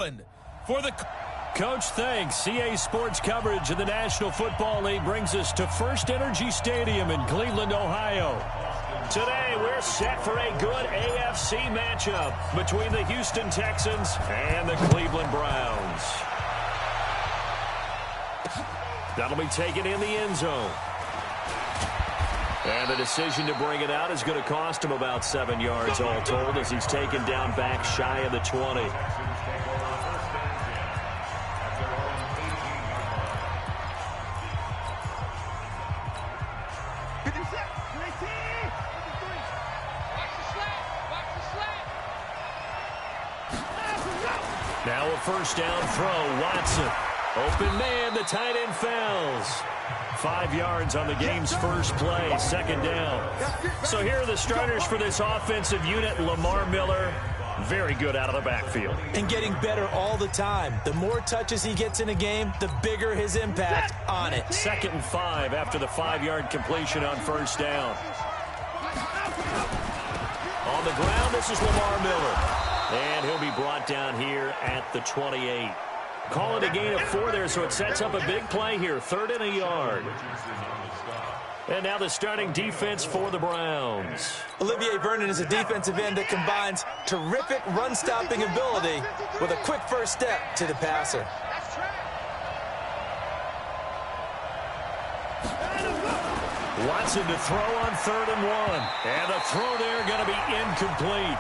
For the coach, thanks. CA Sports coverage of the National Football League brings us to First Energy Stadium in Cleveland, Ohio. Today, we're set for a good AFC matchup between the Houston Texans and the Cleveland Browns. That'll be taken in the end zone. And the decision to bring it out is going to cost him about 7 yards all told as he's taken down back shy of the 20. Now a first down throw, Watson. Open man, the tight end falls. 5 yards on the game's first play, second down. So here are the starters for this offensive unit. Lamar Miller, very good out of the backfield. And getting better all the time. The more touches he gets in a game, the bigger his impact on it. 2nd and 5 after the 5-yard completion on first down. On the ground, this is Lamar Miller. And he'll be brought down here at the 28. Call it a gain of 4 there, so it sets up a big play here. 3rd and a yard. And now the starting defense for the Browns. Olivier Vernon is a defensive end that combines terrific run-stopping ability with a quick first step to the passer. Watson to throw on 3rd and 1. And the throw there going to be incomplete.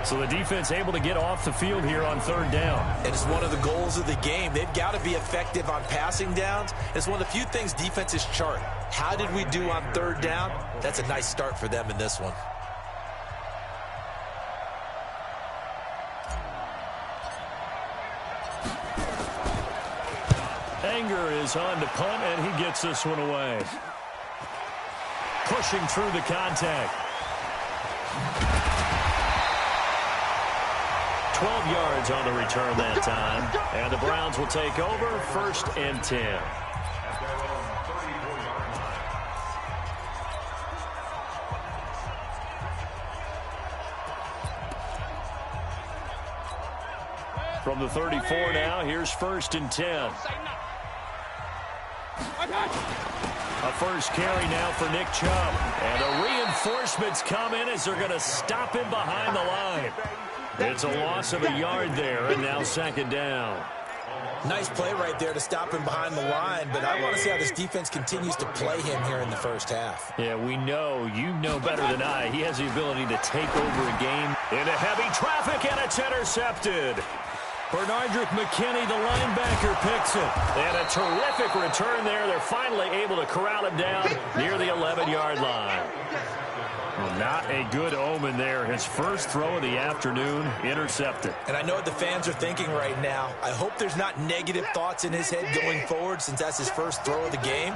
So the defense able to get off the field here on 3rd down. And it's one of the goals of the game. They've got to be effective on passing downs. It's one of the few things defenses chart. How did we do on 3rd down? That's a nice start for them in this one. Anger is on to punt, and he gets this one away. Pushing through the contact. 12 yards on the return that time. And the Browns will take over 1st and 10. From the 34 now, here's 1st and 10. A first carry now for Nick Chubb. And the reinforcements come in as they're going to stop him behind the line. It's a loss of a yard there, and now 2nd down. Nice play right there to stop him behind the line, but I want to see how this defense continues to play him here in the first half. Yeah, we know, you know better than I, he has the ability to take over a game into heavy traffic, and it's intercepted. Bernardrick McKinney, the linebacker, picks it. And a terrific return there. They're finally able to corral him down near the 11-yard line. Well, not a good omen there. His first throw of the afternoon, intercepted. And I know what the fans are thinking right now. I hope there's not negative thoughts in his head going forward since that's his first throw of the game.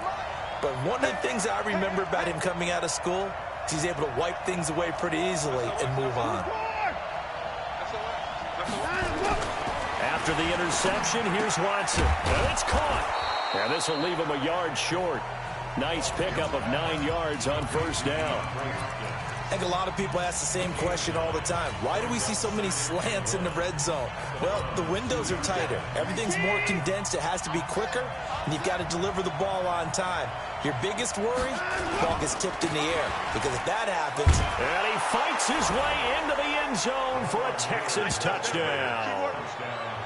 But one of the things I remember about him coming out of school is he's able to wipe things away pretty easily and move on. After the interception, here's Watson. And it's caught. And this will leave him a yard short. Nice pickup of 9 yards on first down. I think a lot of people ask the same question all the time. Why do we see so many slants in the red zone? Well, the windows are tighter. Everything's more condensed. It has to be quicker, and you've got to deliver the ball on time. Your biggest worry, the ball gets tipped in the air, because if that happens... And he fights his way into the end zone for a Texans touchdown.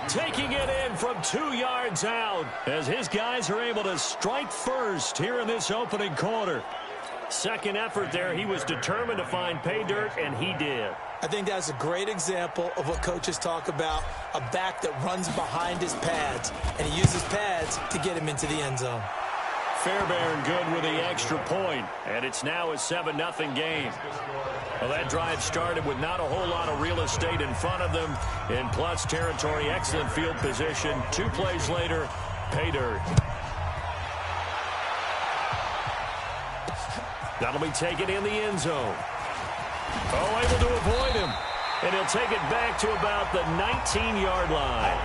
Taking it in from 2 yards out as his guys are able to strike first here in this opening quarter. Second effort there, he was determined to find pay dirt, and he did. I think that's a great example of what coaches talk about, a back that runs behind his pads, and he uses pads to get him into the end zone. Fairbairn good with the extra point, and it's now a 7-0 game. Well, that drive started with not a whole lot of real estate in front of them. In plus territory, excellent field position. 2 plays later, pay dirt. That'll be taken in the end zone. Oh, able to avoid him. And he'll take it back to about the 19-yard line.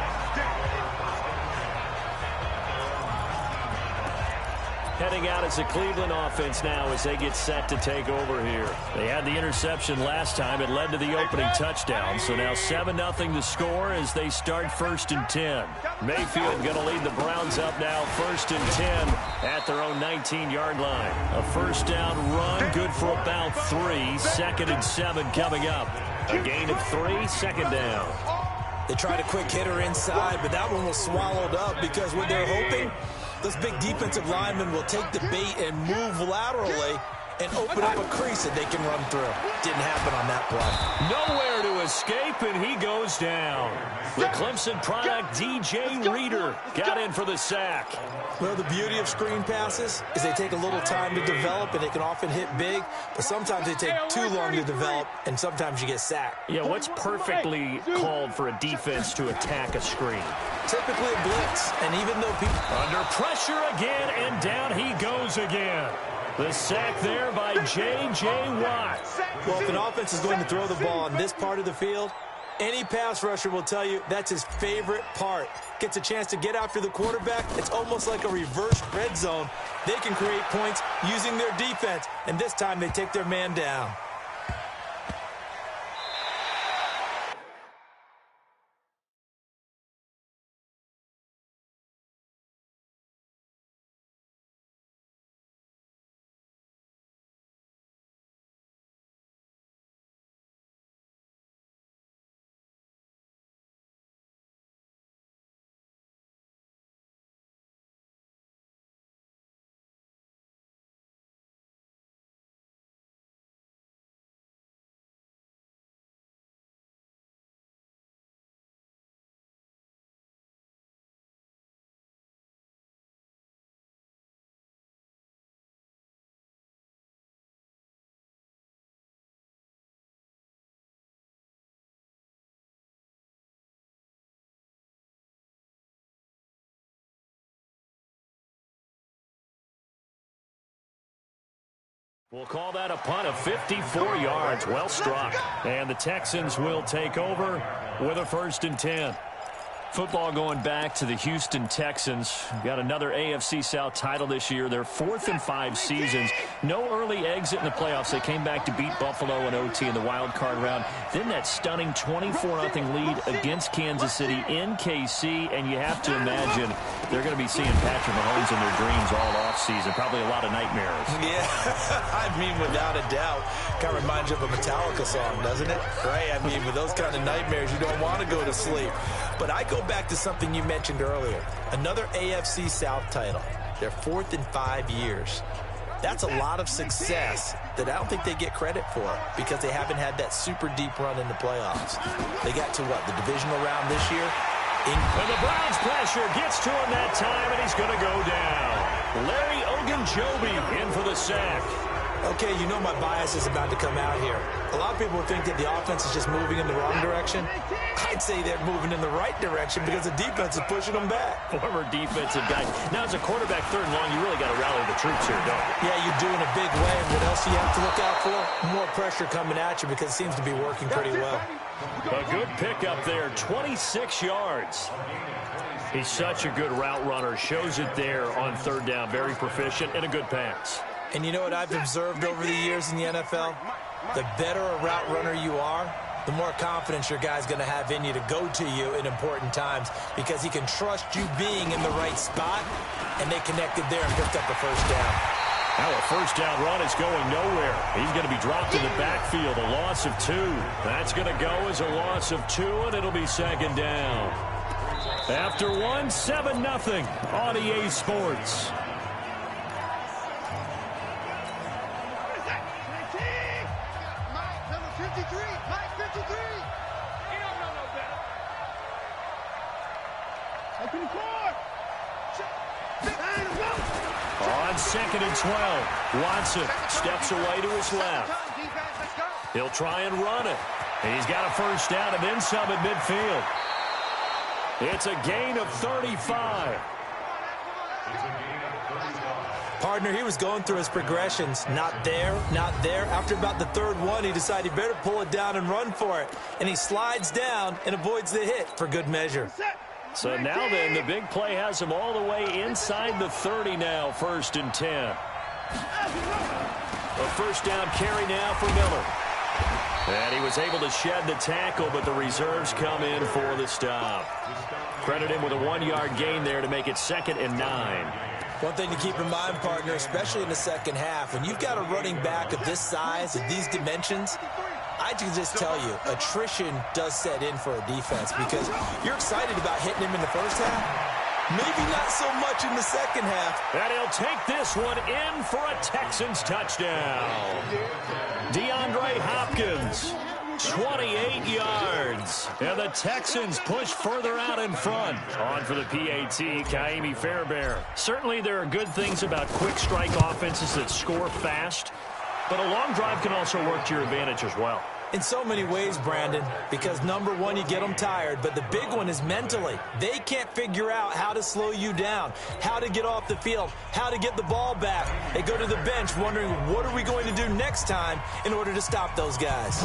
Heading out as a Cleveland offense now as they get set to take over here. They had the interception last time. It led to the opening touchdown. So now 7-0 to score as they start 1st and 10. Mayfield going to lead the Browns up now 1st and 10 at their own 19-yard line. A first down run, good for about 3. 2nd and 7 coming up. A gain of 3, 2nd down. They tried a quick hitter inside, but that one was swallowed up because what they're hoping, those big defensive linemen will take the bait and move laterally and open up a crease that they can run through. Didn't happen on that play. Nowhere to escape, and he goes down. The Clemson product, DJ Reader, got in for the sack. Well, the beauty of screen passes is they take a little time to develop, and they can often hit big, but sometimes they take too long to develop, and sometimes you get sacked. Yeah, what's perfectly called for a defense to attack a screen? Typically a blitz, and even though people... Under pressure again, and down he goes again. The sack there by J.J. Watt. Well, if an offense is going to throw the ball on this part of the field, any pass rusher will tell you that's his favorite part. Gets a chance to get after the quarterback. It's almost like a reverse red zone. They can create points using their defense, and this time they take their man down. We'll call that a punt of 54 yards. Well struck. And the Texans will take over with a 1st and 10. Football going back to the Houston Texans. Got another AFC South title this year. Their 4th in 5 seasons. No early exit in the playoffs. They came back to beat Buffalo in OT in the wild card round. Then that stunning 24-0 lead against Kansas City in KC. And you have to imagine they're going to be seeing Patrick Mahomes in their dreams all offseason. Probably a lot of nightmares. Yeah, I mean, without a doubt. Kind of reminds you of a Metallica song, doesn't it? Right? I mean, with those kind of nightmares, you don't want to go to sleep. But I go back to something you mentioned earlier. Another AFC South title. Their 4th in 5 years. That's a lot of success that I don't think they get credit for because they haven't had that super deep run in the playoffs. They got to, what, the divisional round this year? And the Browns pressure gets to him that time, and he's going to go down. Larry Ogunjobi in for the sack. Okay, you know my bias is about to come out here. A lot of people think that the offense is just moving in the wrong direction. I'd say they're moving in the right direction because the defense is pushing them back. Former defensive guy. Now, as a quarterback 3rd and long, you really got to rally the troops here, don't you? Yeah, you're doing a big way. And what else do you have to look out for? More pressure coming at you because it seems to be working pretty well. A good pickup there, 26 yards. He's such a good route runner. Shows it there on 3rd down. Very proficient and a good pass. And you know what I've observed over the years in the NFL? The better a route runner you are, the more confidence your guy's going to have in you to go to you in important times because he can trust you being in the right spot, and they connected there and picked up the 1st down. Now a 1st down run is going nowhere. He's going to be dropped in the backfield, a loss of 2. That's going to go as a loss of 2, and it'll be 2nd down. After 7-0 on EA Sports. On 2nd and 12, Watson steps away to his left. He'll try and run it. And he's got a 1st down and then some at midfield. It's a gain of 35. Partner, he was going through his progressions. Not there, not there. After about the 3rd one, he decided he better pull it down and run for it. And he slides down and avoids the hit for good measure. So now then, the big play has him all the way inside the 30 now, 1st and 10. A first down carry now for Miller. And he was able to shed the tackle, but the reserves come in for the stop. Credit him with a 1-yard gain there to make it 2nd and 9. One thing to keep in mind, partner, especially in the second half, when you've got a running back of this size, of these dimensions, I can just tell you, attrition does set in for a defense because you're excited about hitting him in the first half. Maybe not so much in the second half. And he'll take this one in for a Texans touchdown. DeAndre Hopkins, 28 yards. And the Texans push further out in front. On for the PAT, Kaimi Fairbairn. Certainly there are good things about quick strike offenses that score fast, but a long drive can also work to your advantage as well. In so many ways, Brandon, because number one, you get them tired, but the big one is mentally. They can't figure out how to slow you down, how to get off the field, how to get the ball back. They go to the bench wondering, what are we going to do next time in order to stop those guys?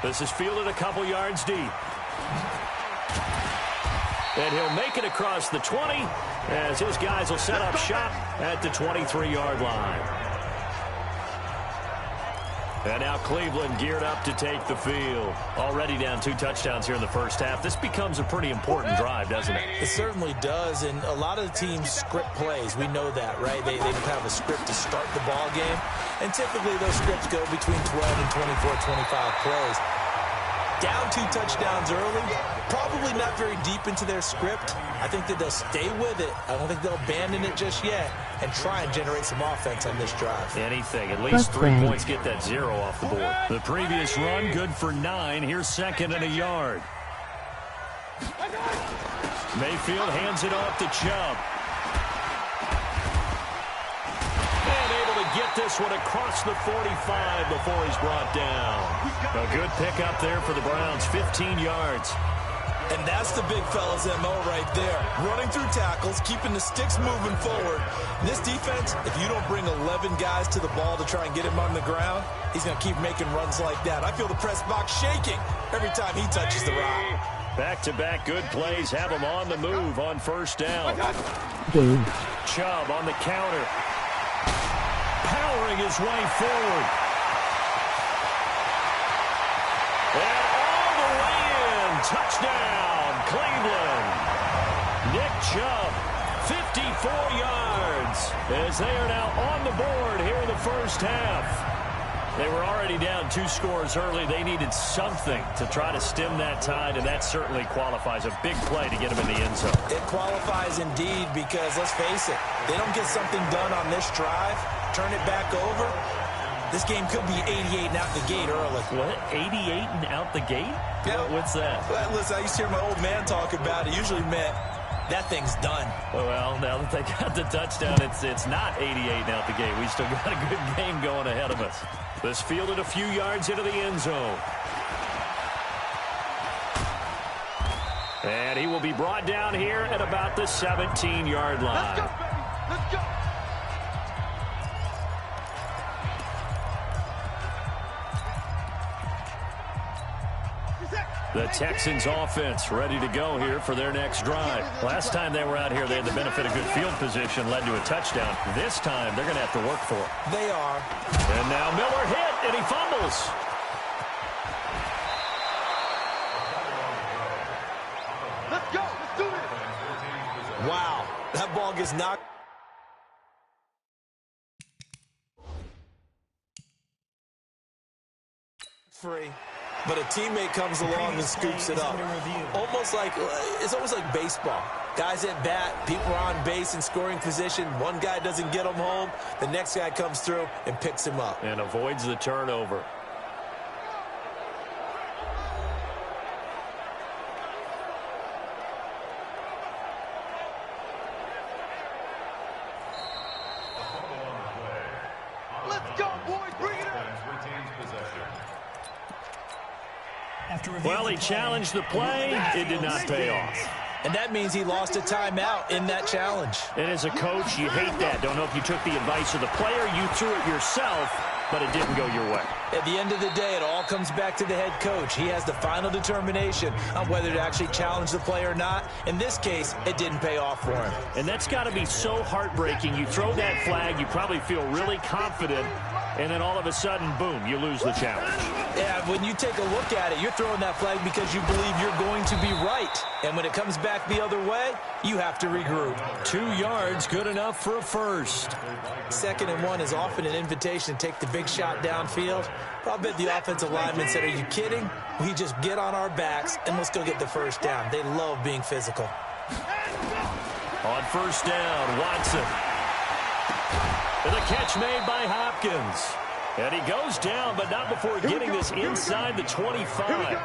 This is fielded a couple yards deep. And he'll make it across the 20 as his guys will set up shop at the 23-yard line. And now Cleveland geared up to take the field. Already down 2 touchdowns here in the first half. This becomes a pretty important drive, doesn't it? It certainly does, and a lot of the teams script plays. We know that, right? They have a script to start the ball game, and typically those scripts go between 12 and 24, 25 plays. Down 2 touchdowns early, probably not very deep into their script. I think that they'll stay with it. I don't think they'll abandon it just yet and try and generate some offense on this drive. Anything. At least 3 points, get that 0 off the board. The previous run, good for 9. Here's 2nd and a yard. Mayfield hands it off to Chubb. And able to get this one across the 45 before he's brought down. A good pickup there for the Browns, 15 yards. And that's the big fella's MO right there. Running through tackles, keeping the sticks moving forward. This defense, if you don't bring 11 guys to the ball to try and get him on the ground, he's going to keep making runs like that. I feel the press box shaking every time he touches the rock. Back-to-back good plays have him on the move on first down. Chubb on the counter. Powering his way forward. And all the way in. Touchdown, Cleveland. Nick Chubb, 54 yards, as they are now on the board here in the first half. They were already down 2 scores early. They needed something to try to stem that tide, and that certainly qualifies. A big play to get them in the end zone. It qualifies indeed because, let's face it, they don't get something done on this drive, turn it back over, this game could be 88 and out the gate early. What? 88 and out the gate? Yeah. What's that? Well, listen, I used to hear my old man talk about it. It usually meant that thing's done. Well, now that they got the touchdown, it's not 88 and out the gate. We still got a good game going ahead of us. This fielded a few yards into the end zone. And he will be brought down here at about the 17-yard line. Let's go, baby. Let's go. The Texans offense ready to go here for their next drive. Last time they were out here, they had the benefit of good field position, led to a touchdown. This time, they're going to have to work for it. They are. And now Miller hit, and he fumbles. Let's go. Let's do this. Wow. That ball gets knocked free. But a teammate comes along and scoops it up. It's almost like baseball. Guys at bat, people are on base in scoring position. One guy doesn't get him home. The next guy comes through and picks him up. And avoids the turnover. Let's go, boys. Bring it up. Well, he challenged the play. It did not pay off. And that means he lost a timeout in that challenge. And as a coach, you hate that. Don't know if you took the advice of the player. You threw it yourself, but it didn't go your way. At the end of the day, it all comes back to the head coach. He has the final determination on whether to actually challenge the play or not. In this case, it didn't pay off for him. And that's got to be so heartbreaking. You throw that flag, you probably feel really confident, and then all of a sudden, boom, you lose the challenge. Yeah, when you take a look at it, you're throwing that flag because you believe you're going to be right. And when it comes back the other way, you have to regroup. 2 yards, good enough for a first. 2nd and 1 is often an invitation to take the big shot downfield. But I bet the offensive lineman said, are you kidding? We just get on our backs and let's go get the first down. They love being physical. On first down, Watson. And the catch made by Hopkins. And he goes down, but not before getting this inside the 25.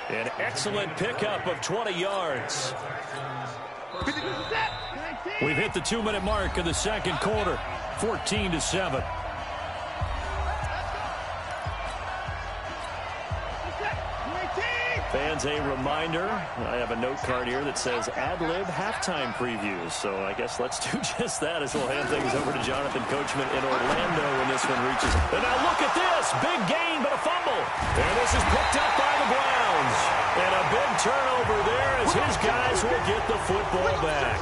An excellent pickup of 20 yards. We've hit the 2-minute mark of the second quarter, 14-7. Fans, a reminder, I have a note card here that says ad-lib halftime previews. So I guess let's do just that as we'll hand things over to Jonathan Coachman in Orlando when this one reaches. And now look at this. Big gain, but a fumble. And this is picked up by the Browns. And a big turnover there as his guys will get the football back.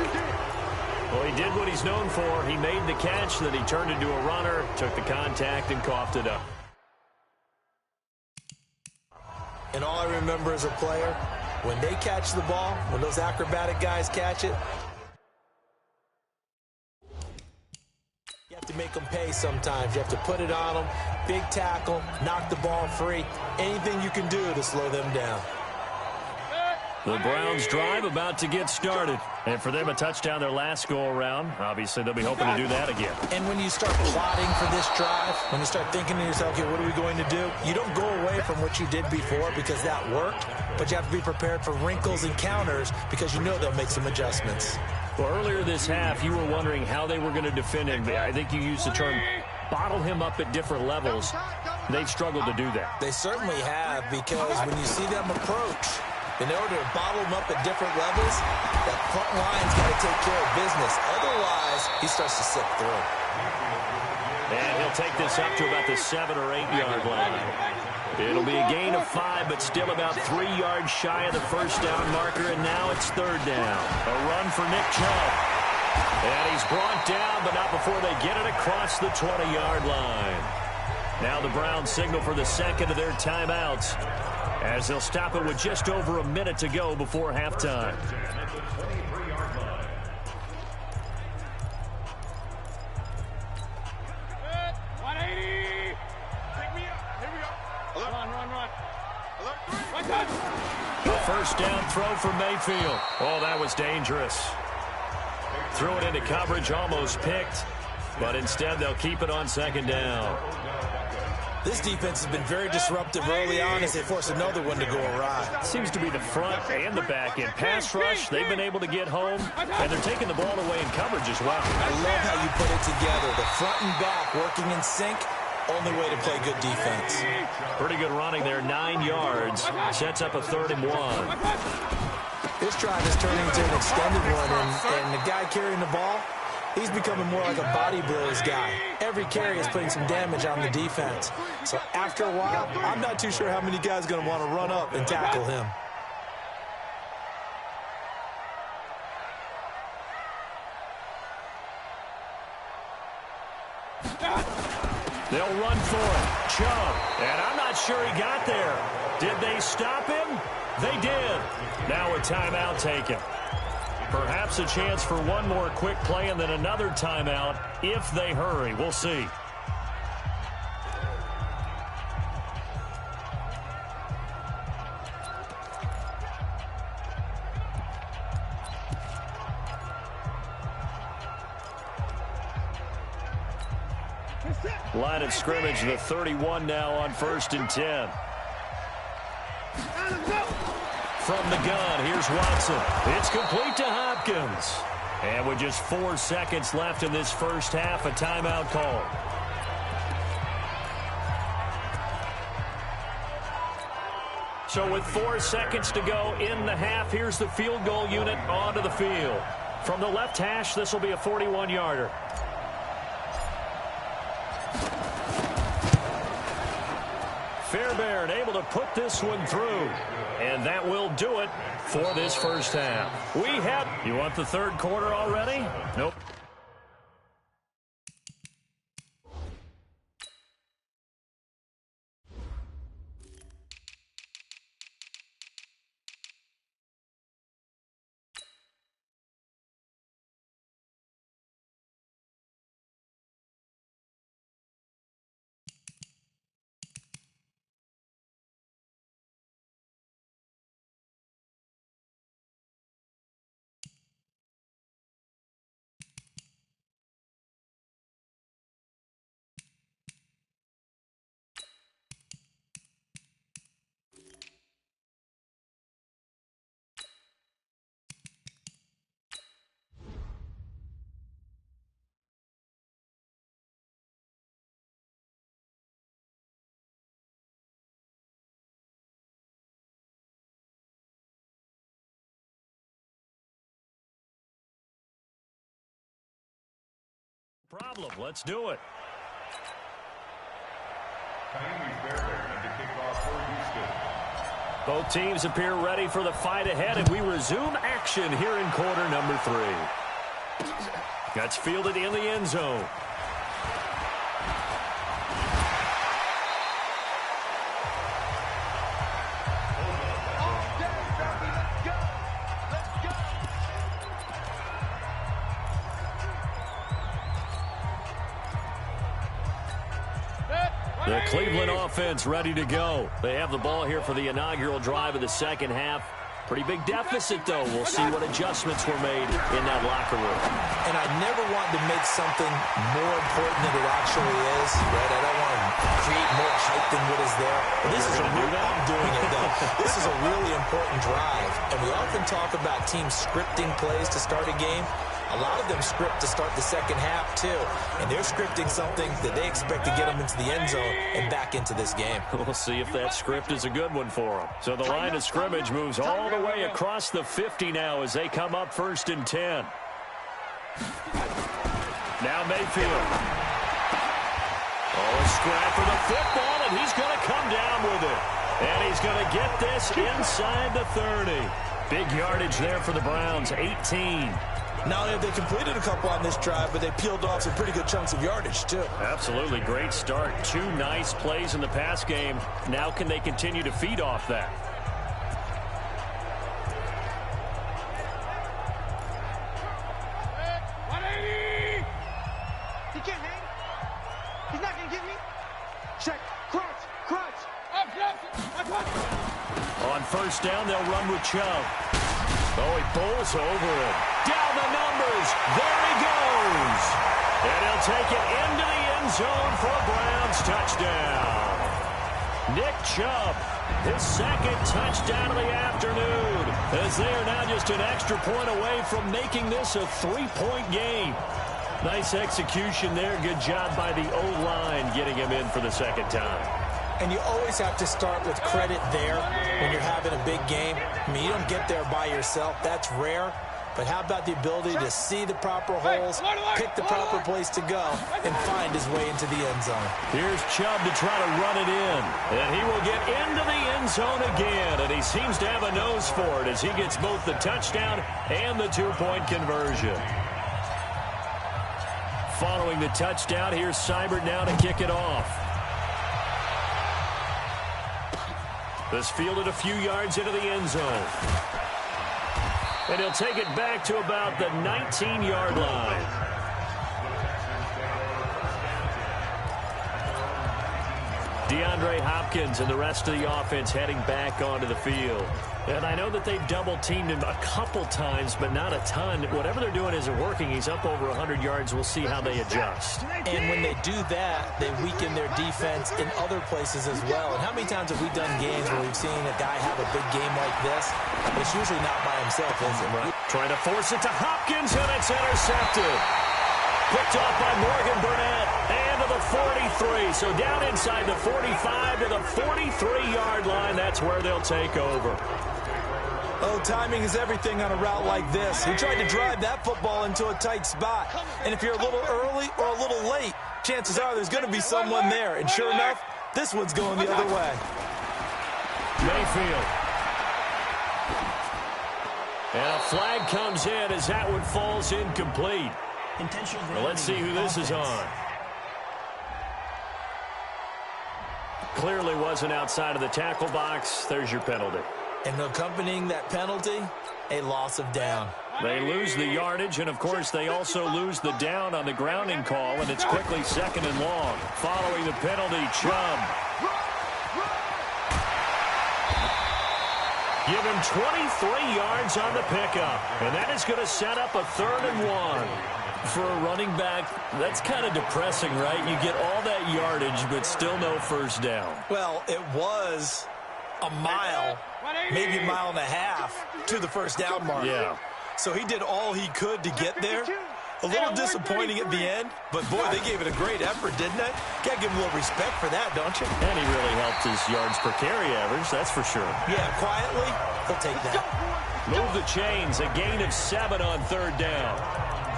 Well, he did what he's known for. He made the catch, then he turned into a runner, took the contact, and coughed it up. And all I remember as a player, when they catch the ball, when those acrobatic guys catch it, you have to make them pay sometimes. You have to put it on them, big tackle, knock the ball free, anything you can do to slow them down. The Browns drive about to get started. And for them, a touchdown their last go-around. Obviously, they'll be hoping to do that again. And when you start plotting for this drive, when you start thinking to yourself, okay, what are we going to do? You don't go away from what you did before because that worked, but you have to be prepared for wrinkles and counters because you know they'll make some adjustments. Well, earlier this half, you were wondering how they were going to defend him. I think you used the term bottle him up at different levels. They've struggled to do that. They certainly have, because when you see them approach, in order to bottle him up at different levels, that front line's got to take care of business. Otherwise, he starts to slip through. And he'll take this up to about the 7 or 8 yard line. It'll be a gain of 5, but still about 3 yards shy of the first down marker, and now it's 3rd down. A run for Nick Chubb. And he's brought down, but not before they get it across the 20-yard line. Now the Browns signal for the second of their timeouts, as they'll stop it with just over a minute to go before halftime. A first down throw for Mayfield. Oh, that was dangerous. Threw it into coverage, almost picked, but instead they'll keep it on 2nd down. This defense has been very disruptive early on as they force another one to go awry. Seems to be the front and the back end. Pass rush, they've been able to get home, and they're taking the ball away in coverage as well. I love how you put it together. The front and back working in sync, only way to play good defense. Pretty good running there, 9 yards. Sets up a 3rd and 1. This drive is turning into an extended one, and the guy carrying the ball, he's becoming more like a body blows guy. Every carry is putting some damage on the defense. So after a while, I'm not too sure how many guys are going to want to run up and tackle him. They'll run for it. Chubb. And I'm not sure he got there. Did they stop him? They did. Now a timeout taken. Perhaps a chance for one more quick play and then another timeout if they hurry. We'll see. Line of scrimmage, the 31 now on 1st and 10. From the gun, here's Watson. It's complete to Hopkins. And with just 4 seconds left in this first half, a timeout call. So with 4 seconds to go in the half, here's the field goal unit onto the field. From the left hash, this will be a 41-yarder. Fairbairn able to put this one through. And that will do it for this first half. You want the third quarter already? Nope. Problem. Let's do it. Both teams appear ready for the fight ahead, and we resume action here in quarter number 3. That's fielded in the end zone. The Cleveland offense ready to go. They have the ball here for the inaugural drive of the second half. Pretty big deficit, though. We'll see what adjustments were made in that locker room. And I never want to make something more important than it actually is, right? I don't want to create more hype than what is there. But this is I'm doing it, though. This is a really important drive. And we often talk about teams scripting plays to start a game. A lot of them script to start the second half, too. And they're scripting something that they expect to get them into the end zone and back into this game. We'll see if that script is a good one for them. So the line of scrimmage moves all the way across the 50 now as they come up 1st and 10. Now Mayfield. Oh, a scrap for the football, and he's going to come down with it. And he's going to get this inside the 30. Big yardage there for the Browns, 18. Not only have they completed a couple on this drive, but they peeled off some pretty good chunks of yardage, too. Absolutely. Great start. 2 nice plays in the pass game. Now can they continue to feed off that? He can't hang. He's not going to get me. Check. Crunch. On 1st down, they'll run with Chubb. Oh, he pulls over it. Down the numbers. There he goes. And he'll take it into the end zone for a Browns touchdown. Nick Chubb, his 2nd touchdown of the afternoon, as they are now just an extra point away from making this a 3-point game. Nice execution there. Good job by the O-line getting him in for the 2nd time. And you always have to start with credit there when you're having a big game. I mean, you don't get there by yourself. That's rare. But how about the ability to see the proper holes, pick the proper place to go, and find his way into the end zone? Here's Chubb to try to run it in. And he will get into the end zone again. And he seems to have a nose for it as he gets both the touchdown and the 2-point conversion. Following the touchdown, here's Seibert now to kick it off. This fielded a few yards into the end zone. And he'll take it back to about the 19-yard line. DeAndre Hopkins and the rest of the offense heading back onto the field. And I know that they've double-teamed him a couple times, but not a ton. Whatever they're doing isn't working. He's up over 100 yards. We'll see how they adjust. And when they do that, they weaken their defense in other places as well. And how many times have we done games where we've seen a guy have a big game like this? But it's usually not by himself, is it? Right. Trying to force it to Hopkins, and it's intercepted. Picked off by Morgan Burnett, and to the 43. So down inside the 45 to the 43-yard line. That's where they'll take over. Oh, timing is everything on a route like this. He tried to drive that football into a tight spot. And if you're a little early or a little late, chances are there's going to be someone there. And sure enough, This one's going the other way. Mayfield. And a flag comes in as that one falls incomplete. Well, let's see who this is on. Clearly wasn't outside of the tackle box. There's your penalty. And accompanying that penalty, a loss of down. They lose the yardage, and, of course, they also lose the down on the grounding call, and it's quickly 2nd and long. Following the penalty, Chubb. Give him 23 yards on the pickup, and that is going to set up a 3rd and 1. For a running back, that's kind of depressing, right? You get all that yardage, but still no first down. Well, it was a mile, maybe a mile and a half to the first down mark. Yeah. So he did all he could to get there. A little disappointing at the end, but, boy, they gave it a great effort, didn't they? Got to give him a little respect for that, don't you? And he really helped his yards per carry average, that's for sure. Yeah, quietly, he'll take that. Move the chains, a gain of 7 on 3rd down.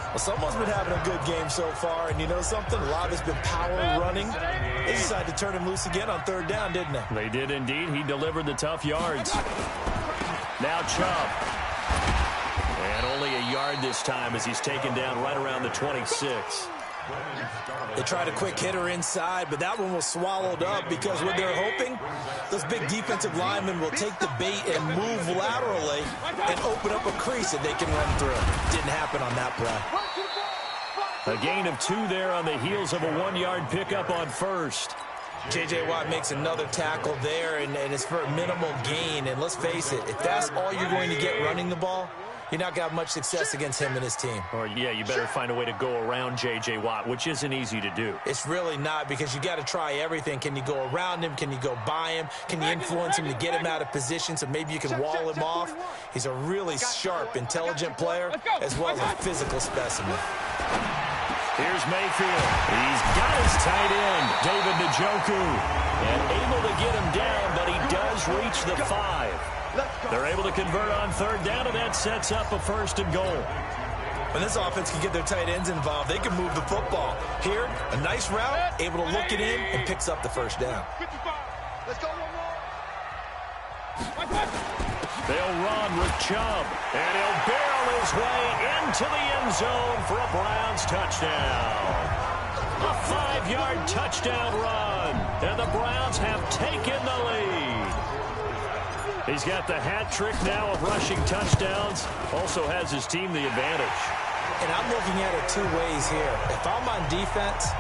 Well, someone's been having a good game so far, and you know something? A lot of it's been power running. They decided to turn him loose again on 3rd down, didn't they? They did indeed. He delivered the tough yards. Now Chubb. And only a yard this time as he's taken down right around the 26. They tried a quick hitter inside, but that one was swallowed up because what they're hoping, those big defensive linemen will take the bait and move laterally and open up a crease that they can run through. Didn't happen on that play. A gain of 2 there on the heels of a 1-yard pickup on 1st. J.J. Watt makes another tackle there, and it's for a minimal gain. And let's face it, if that's all you're going to get running the ball, you're not going to have much success against him and his team. Or, yeah, you better find a way to go around J.J. Watt, which isn't easy to do. It's really not, because you got to try everything. Can you go around him? Can you go by him? Can you influence him to get him out of position so maybe you can wall him off? He's a really sharp, intelligent player as well as a physical specimen. Here's Mayfield. He's got his tight end, David Njoku, and able to get him down, but he does reach the 5. They're able to convert on 3rd down, and that sets up a 1st and goal. When this offense can get their tight ends involved, they can move the football. Here, a nice route, able to look it in, and picks up the 1st down. Let's go one more. They'll run with Chubb, and he'll barrel his way into the end zone for a Browns touchdown. A 5-yard touchdown run, and the Browns have taken the lead. He's got the hat trick now of rushing touchdowns, also has his team the advantage. And I'm looking at it 2 ways here. If I'm on defense,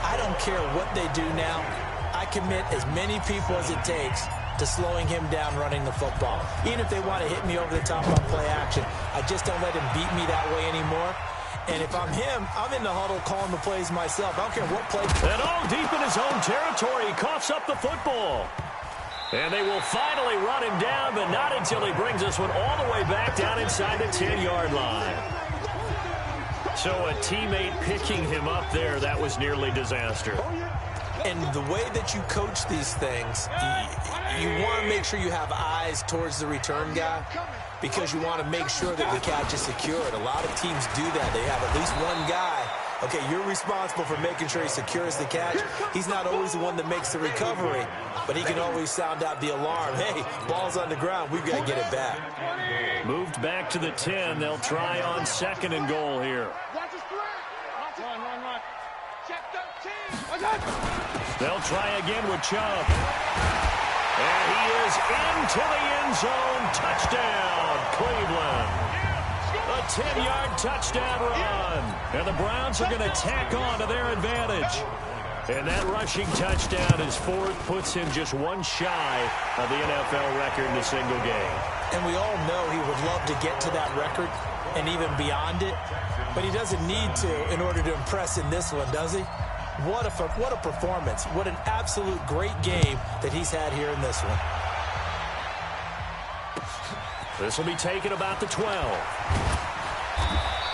I don't care what they do now. I commit as many people as it takes to slowing him down running the football. Even if they want to hit me over the top on play action, I just don't let him beat me that way anymore. And if I'm him, I'm in the huddle calling the plays myself. I don't care what play. And all deep in his own territory, he coughs up the football. And they will finally run him down, but not until he brings this one all the way back down inside the 10-yard line. So a teammate picking him up there, that was nearly disaster. And the way that you coach these things, you want to make sure you have eyes towards the return guy because you want to make sure that the catch is secured. A lot of teams do that. They have at least one guy. Okay, you're responsible for making sure he secures the catch. He's not always the one that makes the recovery, but he can always sound out the alarm. Hey, ball's on the ground. We've got to get it back. Moved back to the 10. They'll try on 2nd and goal here. Run. Check 13. They'll try again with Chubb. And he is into the end zone. Touchdown, Cleveland. A 10-yard touchdown run. And the Browns are going to tack on to their advantage. And that rushing touchdown is 4th, puts him just 1 shy of the NFL record in a single game. And we all know he would love to get to that record and even beyond it. But he doesn't need to in order to impress in this one, does he? What a performance. What an absolute great game that he's had here in this one. This will be taken about the 12.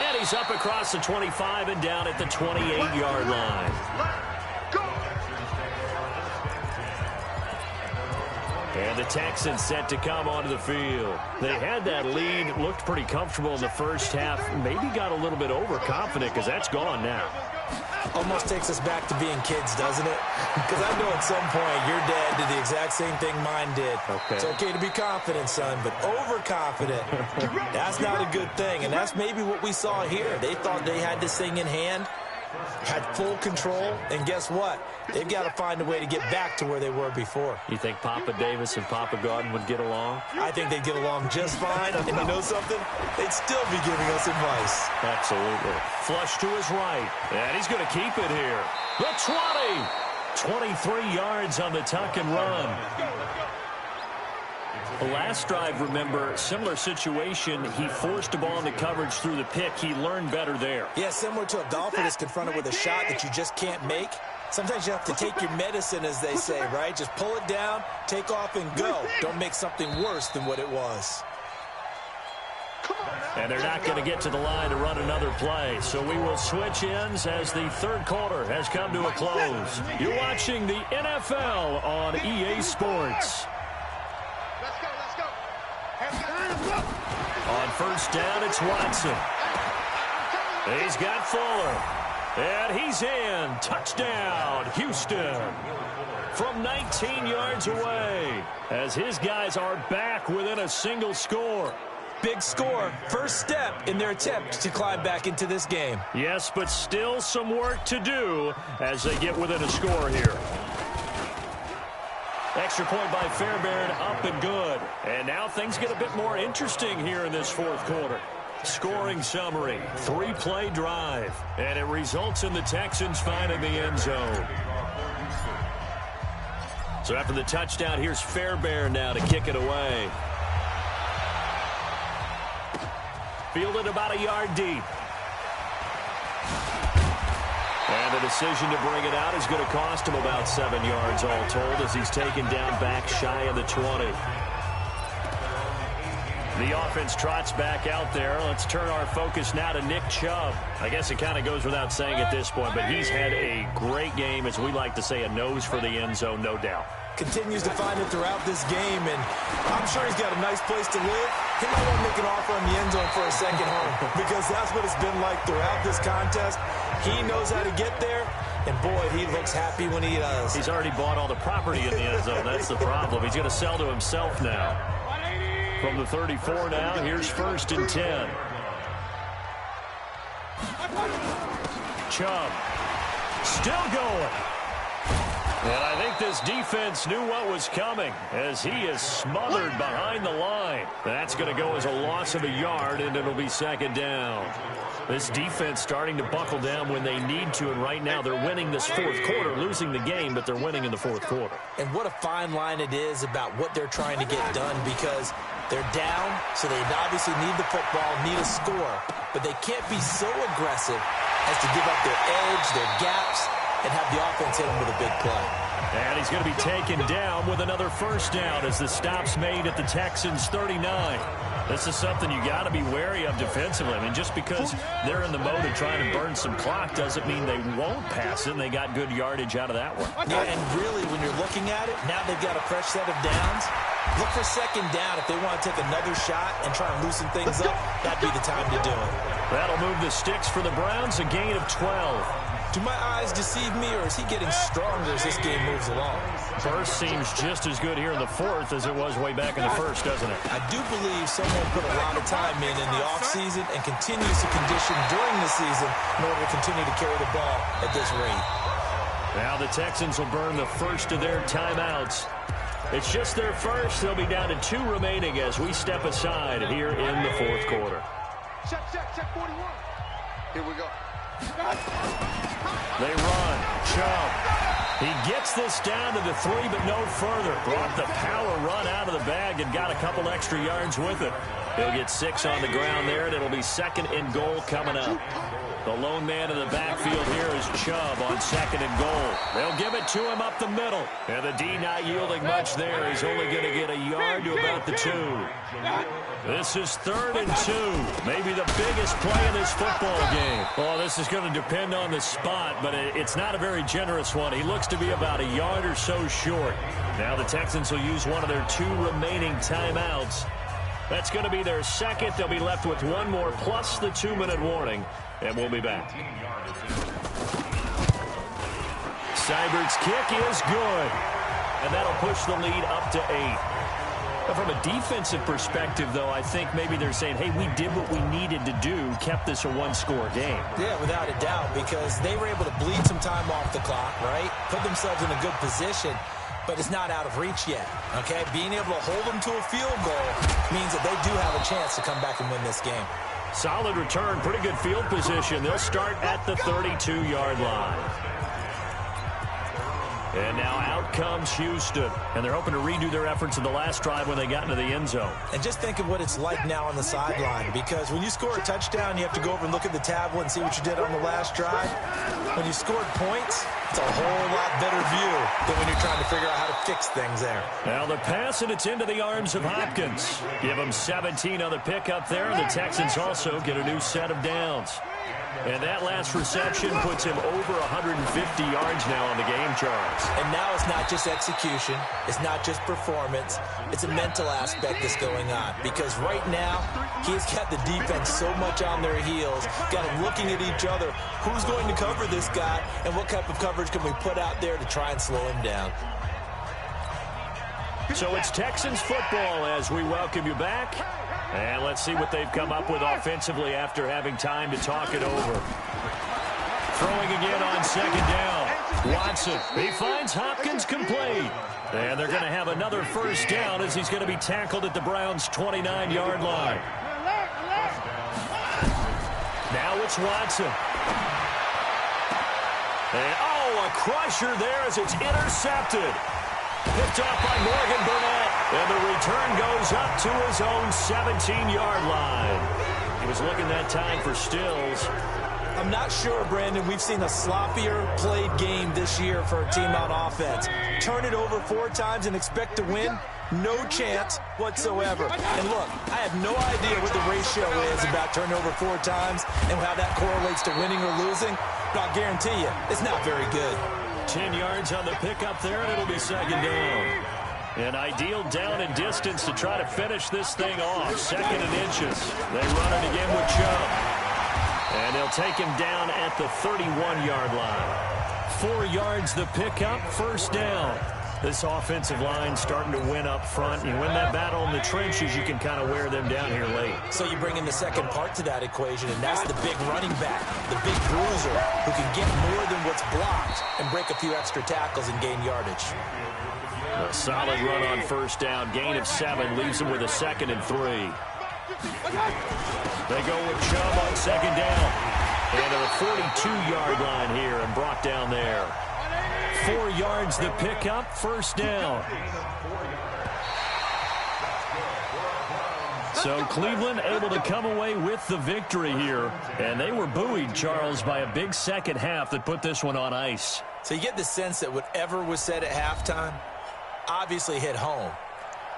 And he's up across the 25 and down at the 28-yard line. And the Texans set to come onto the field. They had that lead, looked pretty comfortable in the first half, maybe got a little bit overconfident because that's gone now. Almost takes us back to being kids, doesn't it? Because I know at some point your dad did the exact same thing mine did. Okay. It's okay to be confident, son, but overconfident, that's not a good thing. And that's maybe what we saw here. They thought they had this thing in hand, had full control, and guess what? They've got to find a way to get back to where they were before. You think Papa Davis and Papa Garden would get along? I think they'd get along just fine, and you know something? They'd still be giving us advice. Absolutely. Flush to his right, and he's going to keep it here. The 20! 23 yards on the tuck and run. The last drive, remember, similar situation. He forced a ball into coverage through the pick. He learned better there. Yeah, similar to a golfer that's confronted with a shot that you just can't make. Sometimes you have to take your medicine, as they say, right? Just pull it down, take off, and go. Don't make something worse than what it was. And they're not going to get to the line to run another play. So we will switch ends as the third quarter has come to a close. You're watching the NFL on EA Sports. On first down, it's Watson. He's got Fuller. And he's in. Touchdown, Houston. From 19 yards away, as his guys are back within a single score. Big score. First step in their attempt to climb back into this game. Yes, but still some work to do as they get within a score here. Extra point by Fairbairn, up and good. And now things get a bit more interesting here in this fourth quarter. Scoring summary, 3-play drive, and it results in the Texans finding the end zone. So after the touchdown, here's Fairbairn now to kick it away. Fielded about a yard deep. And the decision to bring it out is going to cost him about 7 yards all told as he's taken down back shy of the 20. The offense trots back out there. Let's turn our focus now to Nick Chubb. I guess it kind of goes without saying at this point, but he's had a great game, as we like to say, a nose for the end zone, no doubt. Continues to find it throughout this game, and I'm sure he's got a nice place to live. He might want to make an offer on the end zone for a second home because that's what it's been like throughout this contest. He knows how to get there, and boy, he looks happy when he does. He's already bought all the property in the end zone. That's the problem. He's going to sell to himself now. From the 34 now, here's first and 10. Chubb still going. And I think this defense knew what was coming as he is smothered behind the line. That's going to go as a loss of a yard, and it'll be second down. This defense starting to buckle down when they need to, and right now they're winning this fourth quarter, losing the game, but they're winning in the fourth quarter. And what a fine line it is about what they're trying to get done because they're down, so they obviously need the football, need a score, but they can't be so aggressive as to give up their edge, their gaps, and have the offense hit him with a big play. And he's going to be taken down with another first down as the stop's made at the Texans' 39. This is something you got to be wary of defensively. I mean, just because they're in the mode of trying to burn some clock doesn't mean they won't pass it, and they got good yardage out of that one. Yeah, and really, when you're looking at it, now they've got a fresh set of downs. Look for second down if they want to take another shot and try and loosen things up. That'd be the time to do it. That'll move the sticks for the Browns, a gain of 12. Do my eyes deceive me, or is he getting stronger as this game moves along? First seems just as good here in the fourth as it was way back in the first, doesn't it? I do believe someone put a lot of time in the offseason and continues to condition during the season in order to continue to carry the ball at this rate. Now the Texans will burn the first of their timeouts. It's just their first. They'll be down to 2 remaining as we step aside here in the fourth quarter. Check 41. Here we go. They run. Chubb. He gets this down to the 3, but no further. Brought the power run out of the bag and got a couple extra yards with it. He'll get 6 on the ground there, and it'll be second and goal coming up. The lone man in the backfield here is Chubb on second and goal. They'll give it to him up the middle. And the D not yielding much there. He's only going to get a yard to about the 2. This is third and 2. Maybe the biggest play in this football game. Well, this is going to depend on the spot, but it's not a very generous one. He looks to be about a yard or so short. Now the Texans will use one of their 2 remaining timeouts. That's going to be their second. They'll be left with 1 more plus the 2-minute warning, and we'll be back. Seibert's kick is good. And that'll push the lead up to 8. But from a defensive perspective, though, I think maybe they're saying, hey, we did what we needed to do, kept this a one-score game. Yeah, without a doubt, because they were able to bleed some time off the clock, right? Put themselves in a good position, but it's not out of reach yet, okay? Being able to hold them to a field goal means that they do have a chance to come back and win this game. Solid return, pretty good field position. They'll start at the 32-yard line. And now out comes Houston. And they're hoping to redo their efforts in the last drive when they got into the end zone. And just think of what it's like now on the sideline, because when you score a touchdown, you have to go over and look at the tablet and see what you did on the last drive. When you scored points, it's a whole lot better view than when you're trying to figure out how to fix things there. Now the pass, and it's into the arms of Hopkins. Give him 17 on the pickup there, and the Texans also get a new set of downs. And that last reception puts him over 150 yards now on the game, Charles. And now it's not just execution. It's not just performance. It's a mental aspect that's going on. Because right now, he's got the defense so much on their heels, got them looking at each other. Who's going to cover this guy, and what type of coverage can we put out there to try and slow him down? So it's Texans football as we welcome you back. And let's see what they've come up with offensively after having time to talk it over. Throwing again on second down. Watson, he finds Hopkins complete. And they're going to have another first down as he's going to be tackled at the Browns' 29-yard line. Now it's Watson. And, a crusher there as it's intercepted. Picked off by Morgan Burnett. And the return goes up to his own 17-yard line. He was looking that time for Stills. I'm not sure, Brandon, we've seen a sloppier played game this year for a team on offense. Turn it over 4 times and expect to win? No chance whatsoever. And look, I have no idea what the ratio is about turning over 4 times and how that correlates to winning or losing. But I'll guarantee you, it's not very good. 10 yards on the pickup there, and it'll be second down. An ideal down and distance to try to finish this thing off. 2nd and inches. They run it again with Chubb. And they'll take him down at the 31-yard line. 4 yards the pickup, first down. This offensive line starting to win up front. You win that battle in the trenches, you can kind of wear them down here late. So you bring in the second part to that equation, and that's the big running back, the big bruiser, who can get more than what's blocked and break a few extra tackles and gain yardage. A solid run on first down. Gain of 7 leaves them with a 2nd and 3. They go with Chubb on second down. And to the 42-yard line here and brought down there. 4 yards the pickup, first down. So Cleveland able to come away with the victory here. And they were buoyed, Charles, by a big second half that put this one on ice. So you get the sense that whatever was said at halftime obviously hit home.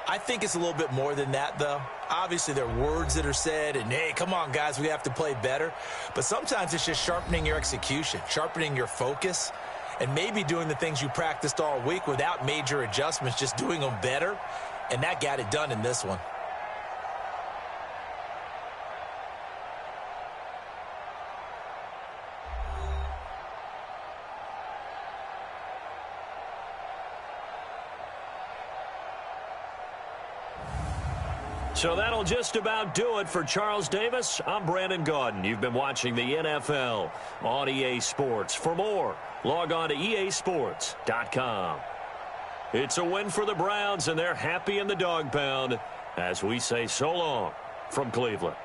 I think it's a little bit more than that, though. Obviously, there are words that are said, and, hey, come on, guys, we have to play better. But sometimes it's just sharpening your execution, sharpening your focus, and maybe doing the things you practiced all week without major adjustments, just doing them better. And that got it done in this one. So that'll just about do it for Charles Davis. I'm Brandon Gaudin. You've been watching the NFL on EA Sports. For more, log on to easports.com. It's a win for the Browns, and they're happy in the dog pound as we say so long from Cleveland.